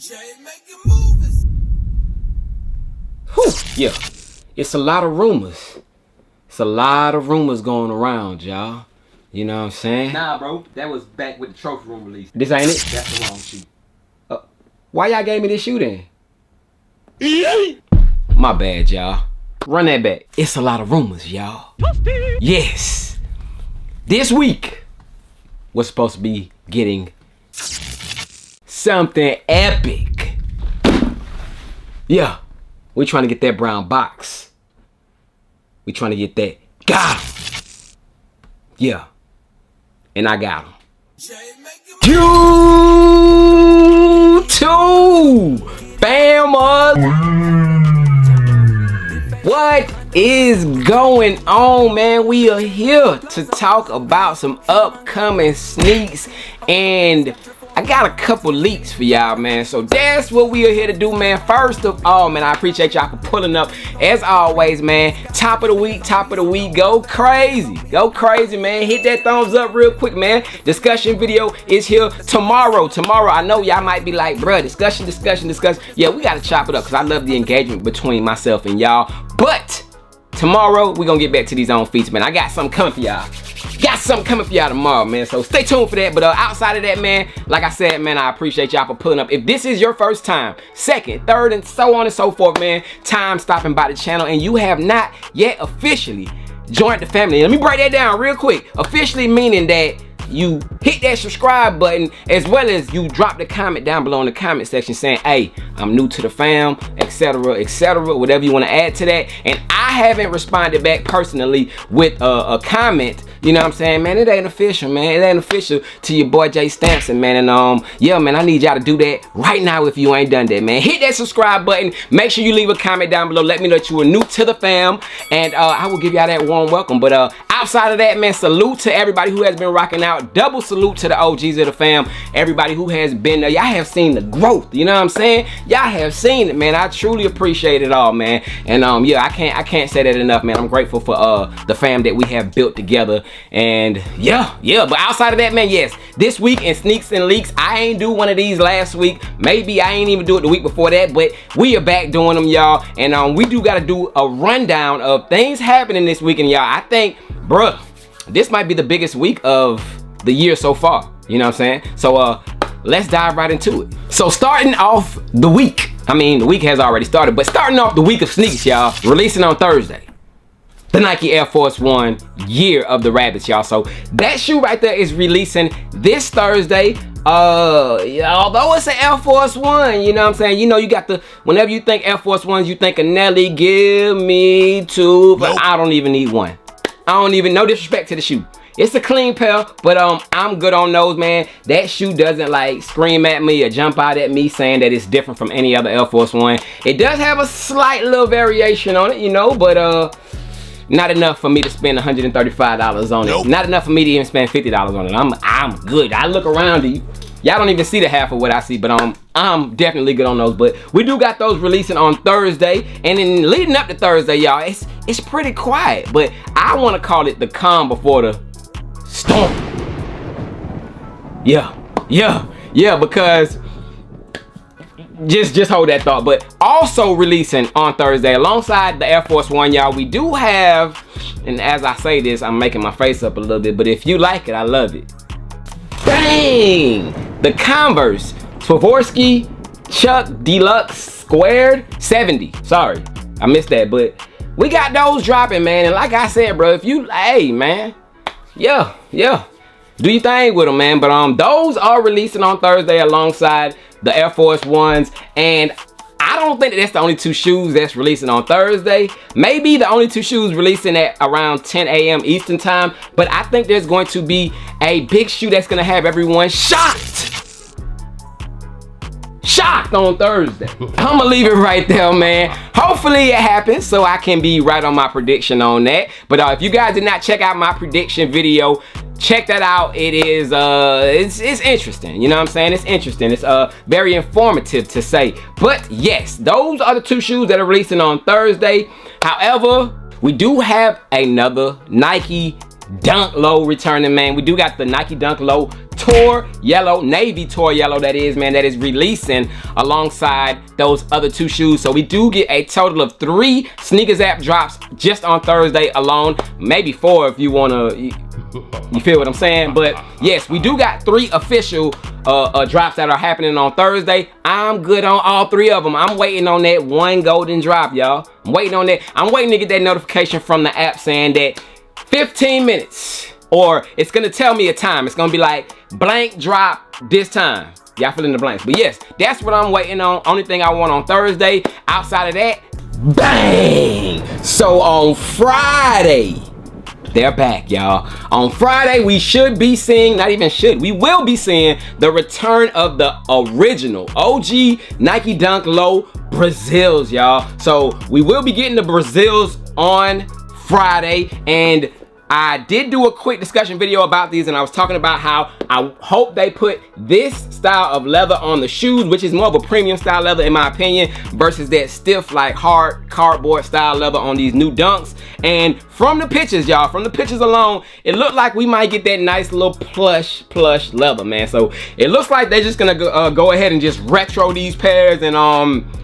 Jay making movies. Whew, yeah. It's a lot of rumors. It's a lot of rumors going around, y'all. You know what I'm saying? Nah, bro. That was back with the trophy room release. This ain't it? That's the wrong shoe. Why y'all gave me this shoe then? My bad, y'all. Run that back. It's a lot of rumors, y'all. Yes. This week, we're supposed to be getting something epic. Yeah. We're trying to get that brown box. We're trying to get that. Got him. Yeah. And I got him. Jay making YouTube Bama. What is going on, man? We are here to talk about some upcoming sneaks, and I got a couple leaks for y'all, man. So that's what we are here to do, man. First of all, man, I appreciate y'all for pulling up. As always, man, top of the week. Go crazy, man. Hit that thumbs up real quick, man. Discussion video is here tomorrow. I know y'all might be like, bruh, discussion. Yeah, we gotta chop it up because I love the engagement between myself and y'all. But tomorrow, we're gonna get back to these on feats, man. I got something coming for y'all. Tomorrow, man. So stay tuned for that. But outside of that, man, like I said, man, I appreciate y'all for pulling up. If this is your first time, second, third, and so on and so forth, man, time stopping by the channel, and you have not yet officially joined the family. Let me break that down real quick. Officially meaning that you hit that subscribe button, as well as you drop the comment down below in the comment section saying, hey, I'm new to the fam, etc., whatever you want to add to that. And I haven't responded back personally with a comment. You know what I'm saying, man? It ain't official, man. It ain't official to your boy Jay Stampson, man. And yeah, man, I need y'all to do that right now if you ain't done that, man. Hit that subscribe button. Make sure you leave a comment down below. Let me know that you are new to the fam, and I will give y'all that warm welcome. But outside of that, man, salute to everybody who has been rocking out. Double salute to the OGs of the fam. Everybody who has been there. Y'all have seen the growth. You know what I'm saying? Y'all have seen it, man. I truly appreciate it all, man. And yeah, I can't say that enough, man. I'm grateful for the fam that we have built together. And yeah, but outside of that, man, yes, this week in Sneaks and Leaks, I ain't do one of these last week. Maybe I ain't even do it the week before that, but we are back doing them, y'all. And we do gotta do a rundown of things happening this weekend, y'all. I think, bruh, this might be the biggest week of the year so far. You know what I'm saying? So let's dive right into it. So starting off the week, I mean, the week has already started, but starting off the week of sneaks, y'all, releasing on Thursday, the Nike Air Force One Year of the Rabbits, y'all. So that shoe right there is releasing this Thursday. Although it's an Air Force One, you know what I'm saying? You know, you got the, whenever you think Air Force Ones, you think of Nelly, give me two, but nope. I don't even need one. I don't even, no disrespect to the shoe. It's a clean pair, but I'm good on those, man. That shoe doesn't like scream at me or jump out at me saying that it's different from any other Air Force One. It does have a slight little variation on it, you know, but not enough for me to spend $135 on it. Nope. Not enough for me to even spend $50 on it. I'm good. I look around to you. Y'all don't even see the half of what I see, but I'm definitely good on those. But we do got those releasing on Thursday, and then leading up to Thursday, y'all, it's pretty quiet. But I want to call it the calm before the storm. Yeah, because just hold that thought. But also releasing on Thursday alongside the Air Force One, y'all, we do have, and as I say this, I'm making my face up a little bit, but if you like it, I love it. Dang! The Converse Swarovski Chuck Deluxe Squared 70. Sorry, I missed that, but we got those dropping, man. And like I said, bro, if you, hey, man, yeah, do your thing with them, man. But those are releasing on Thursday alongside the Air Force Ones, and I don't think that's the only two shoes that's releasing on Thursday. Maybe the only two shoes releasing at around 10 a.m. Eastern time, but I think there's going to be a big shoe that's gonna have everyone shocked on Thursday. I'm gonna leave it right there, man. Hopefully it happens so I can be right on my prediction on that. But if you guys did not check out my prediction video, check that out. It is it's interesting, you know what I'm saying? It's interesting. It's very informative to say. But yes, those are the two shoes that are releasing on Thursday. However, we do have another Nike Dunk Low returning, man. We do got the Nike Dunk Low tour yellow, navy tour yellow that is, man, that is releasing alongside those other 2 shoes. So we do get a total of 3 Snkrs app drops just on Thursday alone, maybe 4 if you want to, you feel what I'm saying? But yes, we do got 3 official drops that are happening on Thursday. I'm good on all 3 of them. I'm waiting on that 1 golden drop, y'all. I'm waiting on that. I'm waiting to get that notification from the app saying that 15 minutes, or it's gonna tell me a time. It's gonna be like blank drop this time. Y'all fill in the blanks. But yes, that's what I'm waiting on. Only thing I want on Thursday. Outside of that, bang! So on Friday, they're back, y'all. On Friday, we should be seeing, not even should, we will be seeing the return of the original OG Nike Dunk Low Brazils, y'all. So we will be getting the Brazils on Friday, and I did do a quick discussion video about these, and I was talking about how I hope they put this style of leather on the shoes, which is more of a premium style leather in my opinion, versus that stiff, like hard cardboard style leather on these new Dunks. And from the pictures, y'all, from the pictures alone, it looked like we might get that nice little plush leather, man. So it looks like they're just gonna go ahead and just retro these pairs, and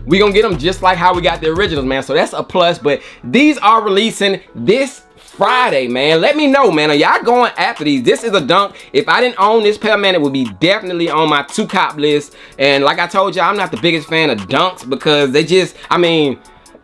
we gonna get them just like how we got the originals, man. So that's a plus. But these are releasing this Friday, man. Let me know, man. Are y'all going after these? This is a dunk. If I didn't own this pair, man, it would be definitely on my 2 cop list. And like I told y'all, I'm not the biggest fan of dunks because they just, I mean,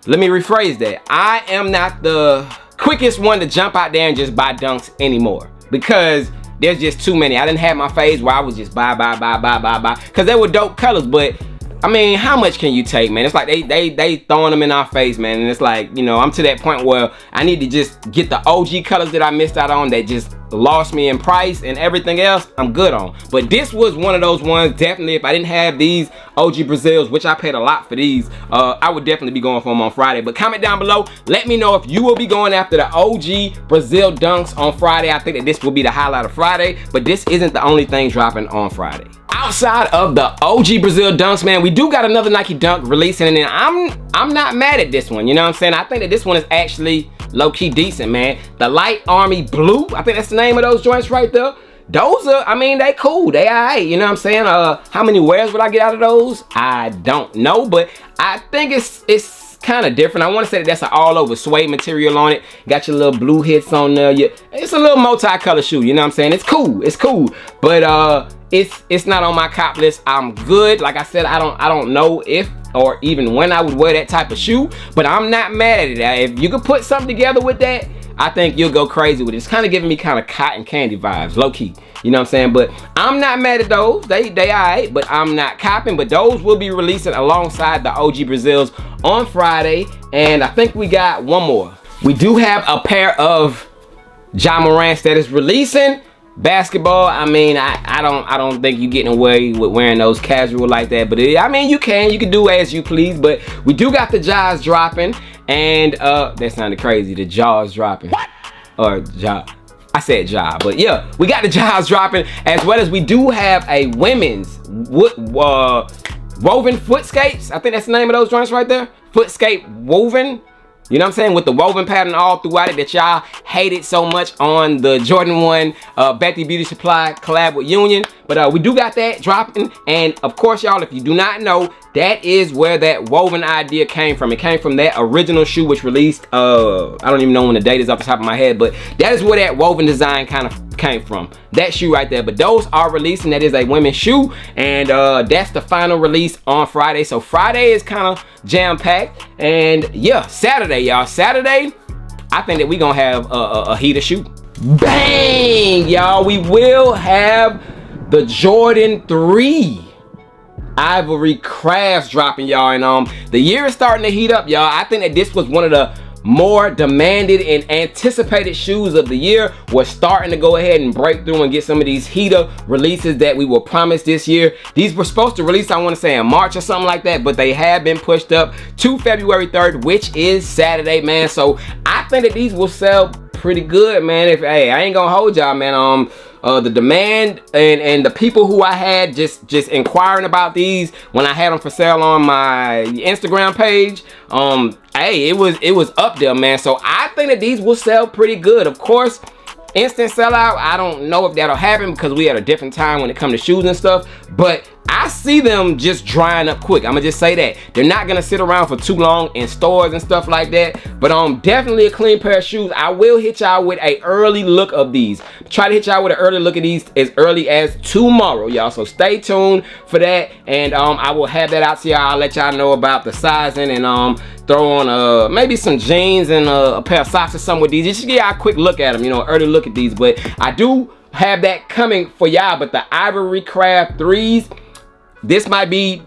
let me rephrase that. I am not the quickest one to jump out there and just buy dunks anymore because there's just too many. I didn't have my phase where I was just buy because they were dope colors, but I mean, how much can you take, man? It's like they throwing them in our face, man. And it's like, you know, I'm to that point where I need to just get the OG colors that I missed out on that just lost me in price, and everything else I'm good on. But this was one of those ones, definitely, if I didn't have these OG Brazils, which I paid a lot for these, I would definitely be going for them on Friday. But comment down below, let me know if you will be going after the OG Brazil Dunks on Friday. I think that this will be the highlight of Friday, but this isn't the only thing dropping on Friday. Outside of the OG Brazil Dunks, man, we do got another Nike Dunk releasing, and I'm not mad at this one, you know what I'm saying? I think that this one is actually low-key decent, man. The Light Army Blue, I think that's the name of those joints right there. Those are, I mean, they cool, they alright, you know what I'm saying? How many wears would I get out of those? I don't know, but I think it's kind of different. I want to say that that's an all-over suede material on it. Got your little blue hits on there. It's a little multi-color shoe, you know what I'm saying? It's cool, but it's not on my cop list. I'm good. Like I said, I don't know if or even when I would wear that type of shoe, but I'm not mad at it. If you could put something together with that, I think you'll go crazy with it. It's kind of giving me kind of cotton candy vibes, low key. You know what I'm saying? But I'm not mad at those. They alright, but I'm not copping. But those will be releasing alongside the OG Brazils on Friday. And I think we got one more. We do have a pair of Ja Morants that is releasing. Basketball, I mean, I don't think you're getting away with wearing those casual like that, but I mean, you can do as you please. But we do got the Jaws dropping, and that sounded crazy, the Jaws dropping. What? Or Ja, I said Ja, but yeah, we got the Jaws dropping, as well as we do have a women's woven footscapes. I think that's the name of those joints right there. Footscape woven. You know what I'm saying? With the woven pattern all throughout it that y'all hated so much on the Jordan 1 Betty Beauty Supply collab with Union. But we do got that dropping. And of course, y'all, if you do not know, that is where that woven idea came from. It came from that original shoe which released, I don't even know when the date is off the top of my head, but that is where that woven design kind of came from. That shoe right there. But those are releasing. That is a women's shoe, and that's the final release on Friday. So Friday is kind of jam-packed. And yeah, Saturday, y'all. Saturday, I think that we gonna have a heater shoe. Bang, y'all. We will have the Jordan 3 Ivory Crafts dropping, y'all, and the year is starting to heat up, y'all. I think that this was one of the more demanded and anticipated shoes of the year. We're starting to go ahead and break through and get some of these heater releases that we were promised this year. These were supposed to release, I want to say, in March or something like that, but they have been pushed up to February 3rd, which is Saturday, man. So I think that these will sell pretty good, man. If, hey, I ain't gonna hold y'all, man. The demand and the people who I had just inquiring about these when I had them for sale on my Instagram page, hey, it was up there, man. So I think that these will sell pretty good. Of course, instant sellout. I don't know if that'll happen because we at a different time when it comes to shoes and stuff, but I see them just drying up quick. I'm gonna just say that. They're not gonna sit around for too long in stores and stuff like that, but definitely a clean pair of shoes. I will hit y'all with a early look of these. Try to hit y'all with an early look of these as early as tomorrow, y'all. So stay tuned for that, and I will have that out to y'all. I'll let y'all know about the sizing and throw on maybe some jeans and a pair of socks or something with these. Just give y'all a quick look at them, you know, early look at these. But I do have that coming for y'all. But the Ivory Craft 3s, this might be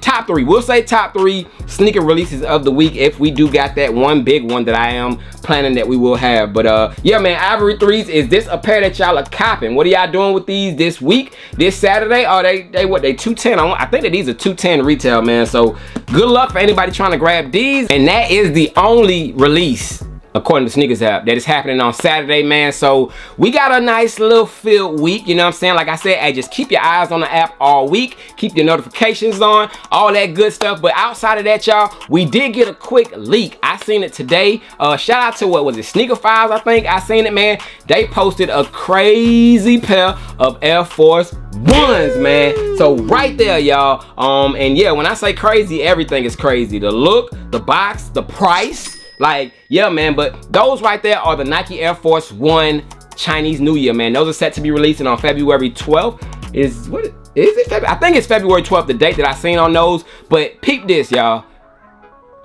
top 3. We'll say top 3 sneaker releases of the week if we do got that one big one that I am planning that we will have. But yeah, man, Ivory 3s, is this a pair that y'all are copping? What are y'all doing with these this week, this Saturday? Oh, they what, they 210? I think that these are 210 retail, man. So good luck for anybody trying to grab these. And that is the only release, according to Snkrs app, that is happening on Saturday, man. So we got a nice little filled week, you know what I'm saying? Like I said, hey, just keep your eyes on the app all week, keep your notifications on, all that good stuff. But outside of that, y'all, we did get a quick leak. I seen it today. Shout out to, what was it, Sneaker Files, I think. I seen it, man. They posted a crazy pair of Air Force Ones, man. So right there, y'all. And yeah, when I say crazy, everything is crazy. The look, the box, the price. Like, yeah, man, but those right there are the Nike Air Force One Chinese New Year, man. Those are set to be releasing on February 12th. Is it? I think it's February 12th, the date that I seen on those. But peep this, y'all.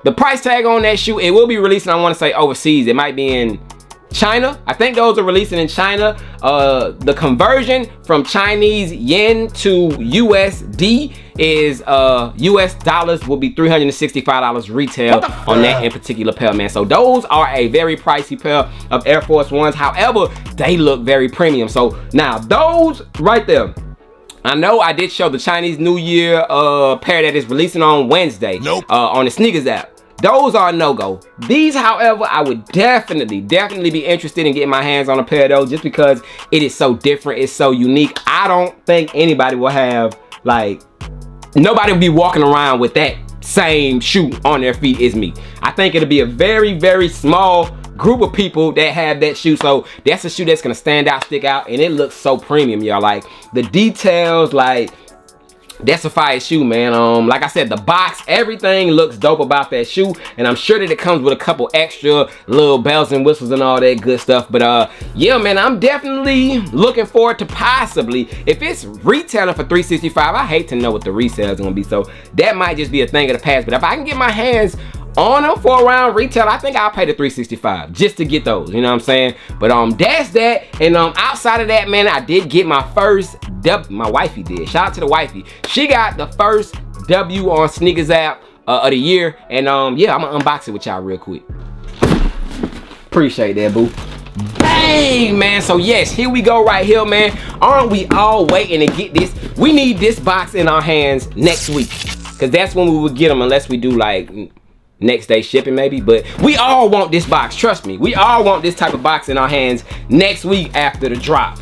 The price tag on that shoe, it will be releasing, I want to say, overseas. It might be in China. I think those are releasing in China. The conversion from Chinese yen to USD is US dollars will be $365 retail on that in particular pair, man. So those are a very pricey pair of Air Force Ones. However, they look very premium. So now those right there, I know I did show the Chinese New Year pair that is releasing on Wednesday. On the Snkrs app. Those are no-go. These, however, I would definitely be interested in getting my hands on a pair of those just because it is so different, it's so unique. I don't think anybody will have, like, nobody will be walking around with that same shoe on their feet as me. I think it'll be a very, very small group of people that have that shoe. So that's a shoe that's gonna stand out, stick out, and it looks so premium, y'all. Like, the details, like, that's a fire shoe, man. Like I said, the box, everything looks dope about that shoe, and I'm sure that it comes with a couple extra little bells and whistles and all that good stuff. But yeah, man, I'm definitely looking forward to possibly, if it's retailing for $365, I hate to know what the resale is gonna be, so that might just be a thing of the past. But if I can get my hands on them for around retail, I think I'll pay the $365 just to get those, you know what I'm saying? But that's that. And outside of that, man, I did get my first W. My wifey did. Shout out to the wifey. She got the first W on Snkrs app of the year. And yeah, I'm gonna unbox it with y'all real quick. Appreciate that, boo. Bang, man. So yes, here we go right here, man. Aren't we all waiting to get this? We need this box in our hands next week, because that's when we will get them, unless we do like next day shipping maybe. But we all want this box, trust me. We all want this type of box in our hands next week after the drop.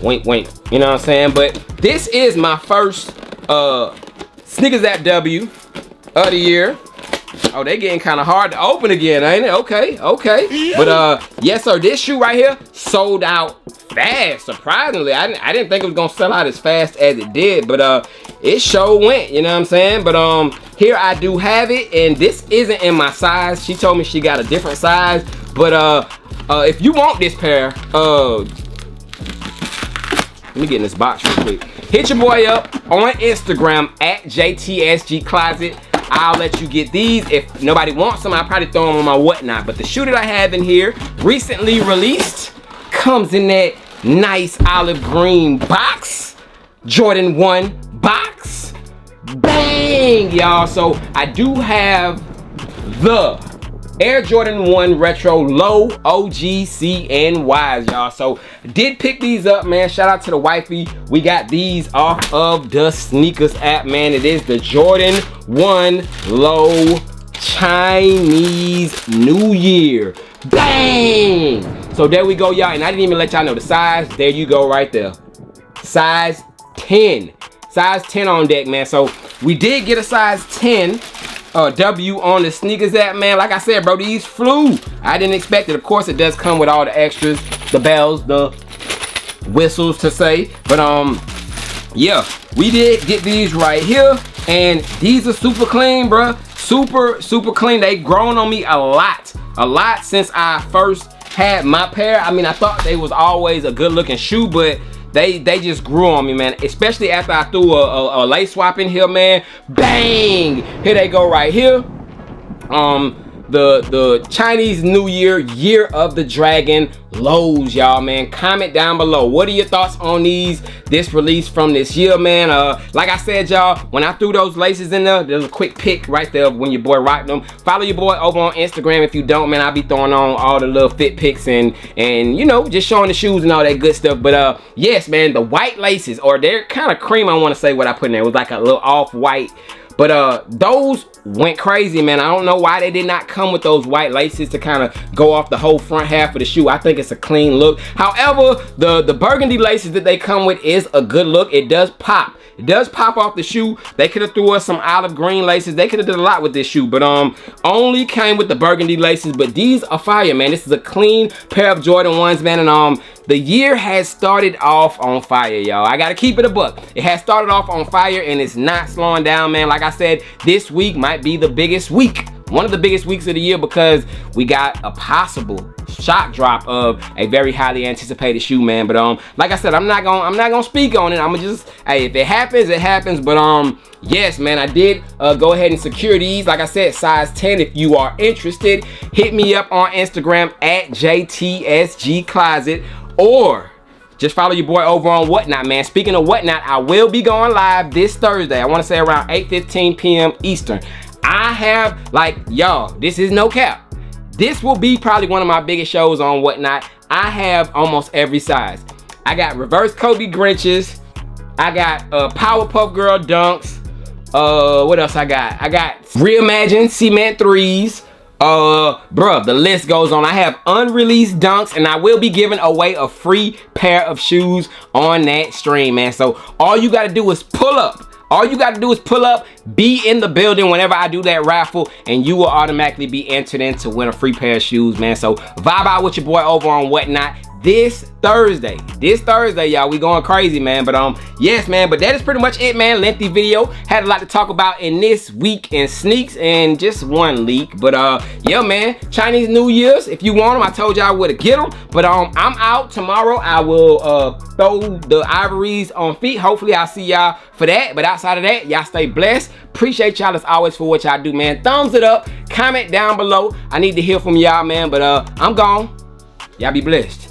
Wink, wink. You know what I'm saying? But this is my first Snkrs app W of the year. Oh, they getting kind of hard to open again, ain't it? Okay, okay. But yes, sir, this shoe right here sold out fast, surprisingly. I didn't think it was gonna sell out as fast as it did, but it sure went, you know what I'm saying? But here I do have it, and this isn't in my size. She told me she got a different size, but if you want this pair, let me get in this box real quick. Hit your boy up on Instagram at JTSG Closet. I'll let you get these. If nobody wants them, I'll probably throw them on my whatnot. But the shoe that I have in here, recently released, comes in that nice olive green box. Jordan 1 box. Bang, y'all. So I do have the Air Jordan 1 Retro Low OGCNYs, y'all. So did pick these up, man. Shout out to the wifey. We got these off of the Snkrs app, man. It is the Jordan 1 Low Chinese New Year. Bang! So there we go, y'all. And I didn't even let y'all know the size. There you go right there. Size 10. Size 10 on deck, man. So we did get a size 10 W on the Snkrs app, man. Like I said, bro, these flew. I didn't expect it. Of course, it does come with all the extras. the bells, the whistles to say. But yeah, we did get these right here, and these are super clean, bruh. Super clean. They've grown on me a lot since I first had my pair. I mean, I thought they was always a good looking shoe, but they just grew on me, man. Especially after I threw a lace swap in here, man. Bang! Here they go right here. The Chinese New Year, Year of the Dragon lows, y'all, man. Comment down below, what are your thoughts on this release from this year, man? Like I said, y'all, when I threw those laces in there's a quick pic right there when your boy rocked them. Follow your boy over on Instagram. If you don't, man, I'll be throwing on all the little fit pics and you know, just showing the shoes and all that good stuff. But yes, man, the white laces, or they're kind of cream, I want to say what I put in there. It was like a little off-white. But those went crazy, man. I don't know why they did not come with those white laces to kind of go off the whole front half of the shoe. I think it's a clean look. However, the burgundy laces that they come with is a good look. It does pop. It does pop off the shoe. They could have threw us some olive green laces. They could have did a lot with this shoe, but only came with the burgundy laces. But these are fire, man. This is a clean pair of Jordan 1s, man. And the year has started off on fire, y'all. I gotta keep it a buck. It has started off on fire, and it's not slowing down, man. Like I said, this week might be the biggest week. One of the biggest weeks of the year, because we got a possible shock drop of a very highly anticipated shoe, man. But like I said, I'm not gonna speak on it. I'm gonna just, hey, if it happens, it happens. But yes, man, I did go ahead and secure these. Like I said, size 10. If you are interested, hit me up on Instagram at JTSG Closet, or just follow your boy over on Whatnot, man. Speaking of Whatnot, I will be going live this Thursday. I want to say around 8:15 p.m. Eastern. I have, like, y'all, this is no cap. This will be probably one of my biggest shows on Whatnot. I have almost every size. I got reverse Kobe Grinches. I got Powerpuff Girl dunks. What else I got? I got reimagined cement 3s. Bruh, the list goes on. I have unreleased dunks, and I will be giving away a free pair of shoes on that stream, man. So all you gotta do is pull up. All you got to do is pull up, be in the building whenever I do that raffle, and you will automatically be entered in to win a free pair of shoes, man. So vibe out with your boy over on Whatnot this Thursday, y'all. We going crazy, man. But yes, man, but that is pretty much it, man. Lengthy video, had a lot to talk about in this week in sneaks, and just one leak. But yeah, man, Chinese New Year's, if you want them, I told y'all where to get them. But I'm out tomorrow. I will throw the ivories on feet. Hopefully I'll see y'all for that. But outside of that, y'all stay blessed. Appreciate y'all as always for what y'all do, man. Thumbs it up, comment down below. I need to hear from y'all, man. But I'm gone. Y'all be blessed.